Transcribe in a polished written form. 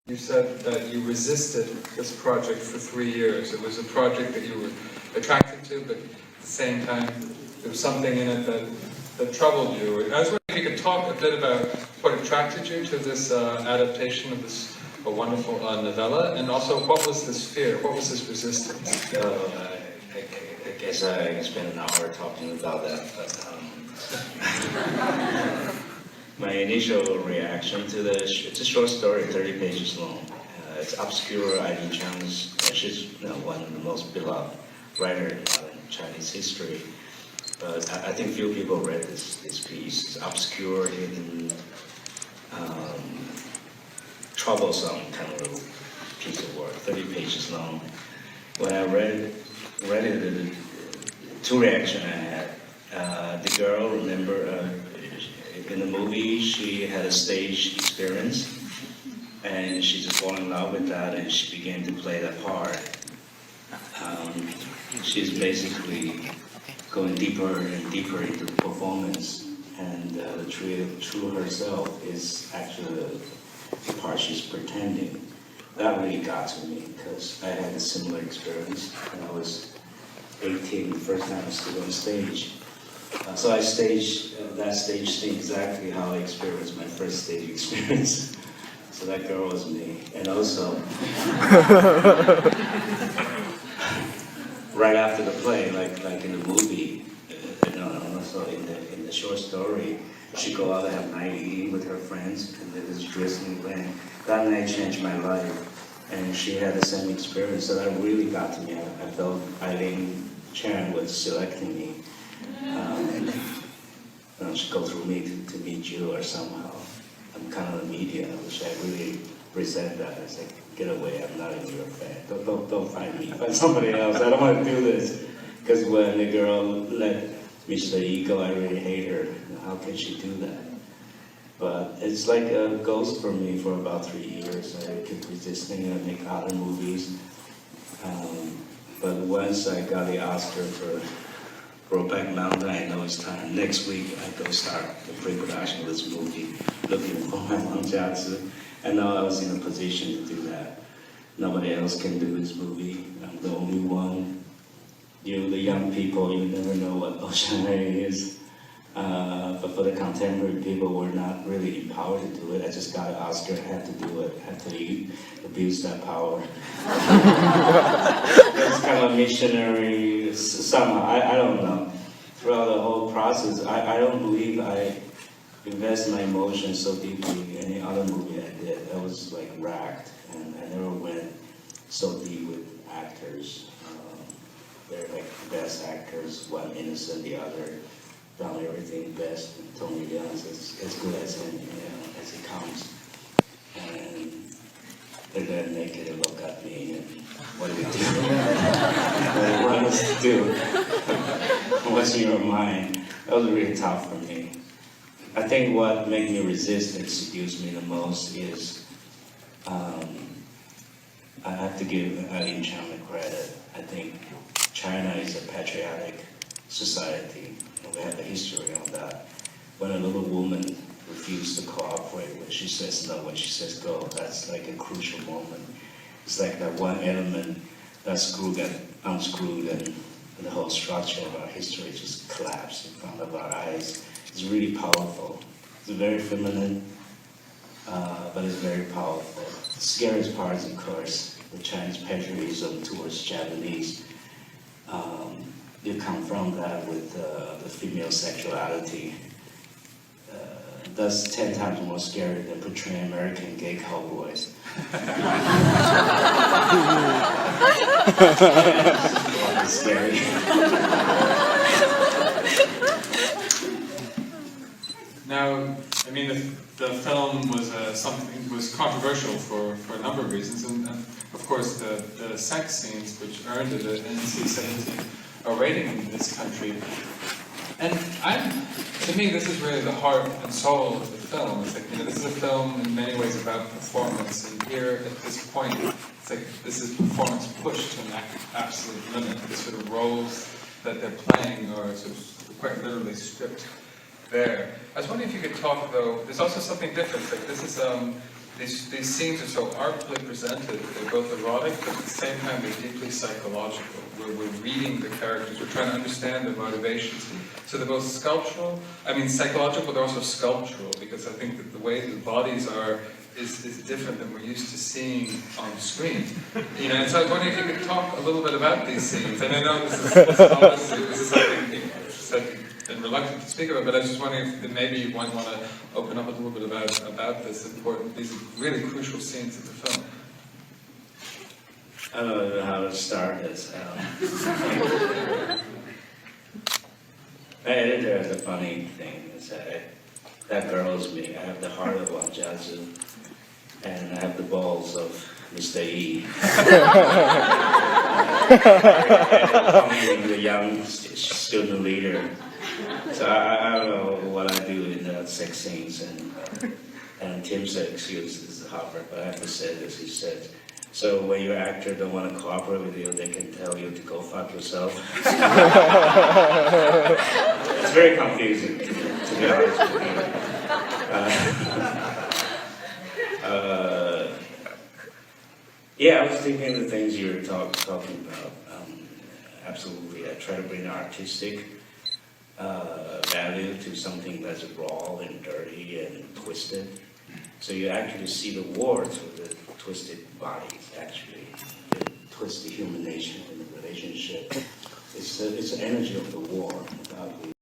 You said that you resisted this project for 3 years. It was a project that you were attracted to, but at the same time, there was something in it that troubled you. And I was wondering if you could talk a bit about what attracted you to this adaptation of this wonderful novella, and also what was this fear, what was this resistance? I guess I spent an hour talking about that, but my initial reaction to it's a short story, 30 pages long. It's obscure. Eileen Chang's, she's one of the most beloved writers in Chinese history. But I think few people read this piece. It's obscure, hidden, troublesome kind of piece of work, 30 pages long. When I read it, the two reactions I had. The girl, remember, in the movie, she had a stage experience, and she just fell in love with that, and she began to play that part. She's basically going deeper and deeper into the performance, and the true herself is actually the part she's pretending. That really got to me, because I had a similar experience when I was 18, the first time I stood on stage. So I staged that stage scene exactly how I experienced my first stage experience. So that girl was me. And also, right after the play, like in the movie, also in the short story, she go out and have night eating with her friends, and there was drizzling rain. That night changed my life, and she had the same experience. So that really got to me. I felt Eileen Chang was selecting me. She go through me to meet you, or somehow. I'm kind of the media, which I really resent that. I say, get away, I'm not even your fan. Don't find me, find somebody else. I don't want to do this. Because when the girl let Mr. Ego, I really hate her. How can she do that? But it's like a ghost for me for about 3 years. I kept resisting it. I make other movies. But once I got the Oscar for Brokeback Mountain, I know it's time. Next week, I go start the pre-production of this movie, looking for my Wang Jiazi. And now I was in a position to do that. Nobody else can do this movie. I'm the only one. You, the young people, you never know what Oceanary is. But for the contemporary people, we're not really empowered to do it. I just got an Oscar, had to do it, had to abuse that power. It's kind of a missionary, somehow, I don't know. Throughout the whole process, I don't believe I invest my emotions so deeply in any other movie I did. I was like racked, and I never went so deep with actors. They're like the best actors, one innocent, the other done everything best. And Tony Leon's as good as him, as he comes. And they're gonna naked and look at me and what do we do? What do us do? What's in your mind? That was really tough for me. I think what made me resist and seduce me the most is I have to give Eileen Chang the credit. I think China is a patriotic society, and we have a history on that. When a little woman refuses to cooperate, when she says no, when she says go, that's like a crucial moment. It's like that one element that got unscrewed, and the whole structure of our history just collapsed in front of our eyes. It's really powerful. It's very feminine, but it's very powerful. The scariest part is, of course, the Chinese patriotism towards Japanese. You confront that with the female sexuality. That's 10 times more scary than portraying American gay cowboys. It's scary. Now, I mean, the film was controversial for a number of reasons, and of course the sex scenes, which earned it an NC-17 rating in this country. And to me, this is really the heart and soul of the film. It's like, this is a film in many ways about performance, and here at this point, it's like this is performance pushed to an absolute limit. The sort of roles that they're playing are sort of quite literally stripped bare. I was wondering if you could talk, though, there's also something different. Like this is these scenes are so artfully presented, they're both erotic, but at the same time they're deeply psychological. We're reading the characters, we're trying to understand their motivations. So they're both sculptural, psychological, but they're also sculptural, because I think that the way the bodies are is different than we're used to seeing on screen. And so I was wondering if you could talk a little bit about these scenes. And I know this is something you've been reluctant to speak about, but I was just wondering if maybe you might want to open up a little bit about these really crucial scenes in the film. I don't know how to start this. My editor has a funny thing. Is that girl is me. I have the heart of Wang Jiazi, and I have the balls of Mr. Yi. I'm the young student leader. So I don't know what I do in the sex scenes, and Tim said, excuse this is Hopper, but I have to say this. He said, so when your actor don't want to cooperate with you, they can tell you to go fuck yourself. It's very confusing, to be honest with you. Yeah, I was thinking of the things you were talking about. Absolutely, I try to bring artistic value to something that's raw and dirty and twisted. So you actually see the war through the twisted bodies, actually. The twisted human nature in the relationship. It's the energy of the war.